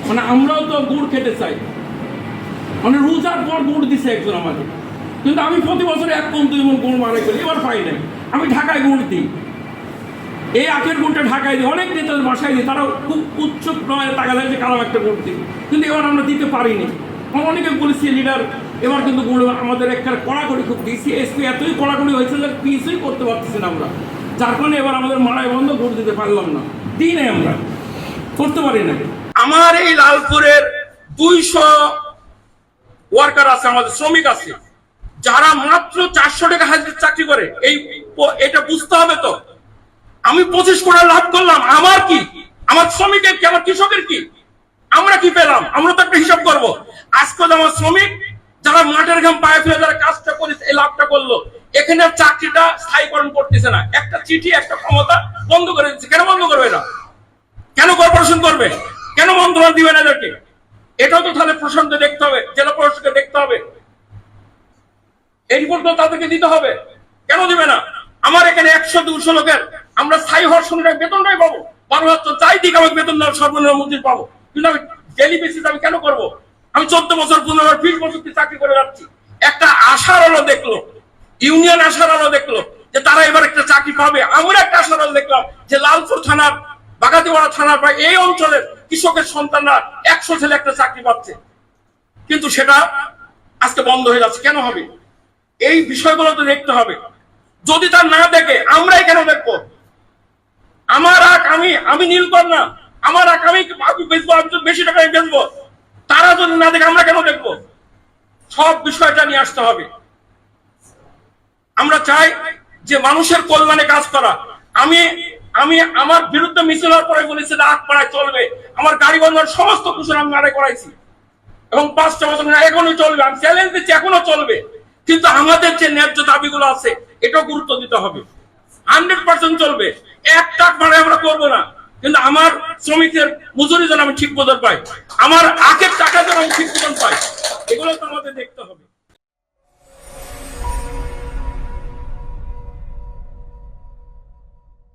মানে আমরাও তো গুড় খেতে চাই, মানে রোজার পর গুড় দিছে একজন আমাকে, কিন্তু আমি প্রতি বছর 1 মণ 2 মণ গুড় মারাই করি, এবার পাই নাই। আমি ঢাকায় গুড় দিই, এই আখের গুড়টা ঢাকায় দিই, অনেক নেতাদের বাসায় দিই, তারা খুব উচ্চ টাকা দেয় যে কারো একটা গুড় দিই, কিন্তু এবার আমরা দিতে পারিনি। অনেকে বলেছি লিডার এবার কিন্তু গুড় আমাদের একটা কড়াকড়ি খুব দিয়েছি, এসপি এতই কড়াকড়ি হয়েছে যে কিছুই করতে পারতেছি না আমরা, যার কারণে এবার আমাদের মারাই বন্ধ, গুড় দিতে পারলাম না, দিই নাই, আমরা করতে পারি না। আমার এই লালপুরের 200 ওয়ার্কার আছে, আমাদের শ্রমিক আছে, যারা মাত্র 400 টাকা হাজির চাকরি করে। এটা বুঝতে হবে তো, আমি 25 কোটি লাভ করলাম, আমার কি, আমার শ্রমিকের কি, আমার কৃষকের কি, আমরা কি পেলাম? আমরা তো একটা হিসাব করবো। আজকে আমার শ্রমিক যারা মাঠের ঘাম পায়ে ফেলে যারা কাজটা করেছে, এই লাভটা করলো, এখানে চাকরিটা স্থায়ীকরণ করতেছে না, একটা চিঠি একটা ক্ষমতা বন্ধ করে দিচ্ছে। কেন বন্ধ করবে না? কেন কর্পোরেশন করবে? কেন মন্ত্রণালয় দিবে না এদেরকে? এটাও তো তাহলে প্রশাসনকে দেখতে হবে, জেলা প্রশাসনকে দেখতে হবে, এই রিপোর্ট তো তাদেরকে দিতে হবে। কেন দিবে না? আমার এখানে 100-200 লোকের আমরা স্থায়ী হওয়ার সঙ্গে বেতনটাই পাবো, 12,000 চাই দিক আমাকে বেতন দেওয়ার সর্বনিম্ন মজুরি পাবো, কিন্তু আমি ডেলি বেসিস আমি কেন করবো? আমি 14 বছর 15 বছর 20 বছর চাকরি করে যাচ্ছি। একটা আশার আলো দেখলো, ইউনিয়ন আশার আলো দেখলো যে তারা এবার একটা চাকরি পাবে। আমরা একটা আশার আলো দেখলাম যে লালপুর থানার, বাগাতিপাড়া থানার বা এই অঞ্চলের কৃষকের সন্তানরা 100 ছেলে একটা চাকরি পাচ্ছে, কিন্তু সেটা আজকে বন্ধ হয়ে যাচ্ছে। কেন হবে? এই বিষয়গুলো তো দেখতে হবে। যদি তার না দেখে আমরাই কেন দেখবো? আমার আখ আমি নীলকর না, আমার আখ আমি বেচবো, আমি তো বেশি টাকায় বেচবো, তারা যদি না দেখে আমরা কেন দেখবো? সব বিষয়টা নিয়ে আসতে হবে। আমরা চাই যে মানুষের কল্যাণে কাজ করা। আমি আমি আমার বিরুদ্ধে মিছিল হওয়ার পরে বলেছি আখ পাড়ায় চলবে, আমার গাড়ি বন্ধের সমস্ত কুশল আমি আদায় করাইছি এবং 5টা বছর এখনো চলবে, আমি চ্যালেঞ্জ দিচ্ছি এখনো চলবে। কিন্তু আমাদের যে ন্যায্য দাবিগুলো আছে এটাও গুরুত্ব দিতে হবে। 100% চলবে, 1 টাকা ভাড়া আমরা করবো না, কিন্তু আমার শ্রমিকের মজুরি যেন আমি ঠিক মতন পাই, আমার আখের টাকা যেন আমি ঠিক মতন পাই, এগুলো তো আমাদের দেখতে হবে।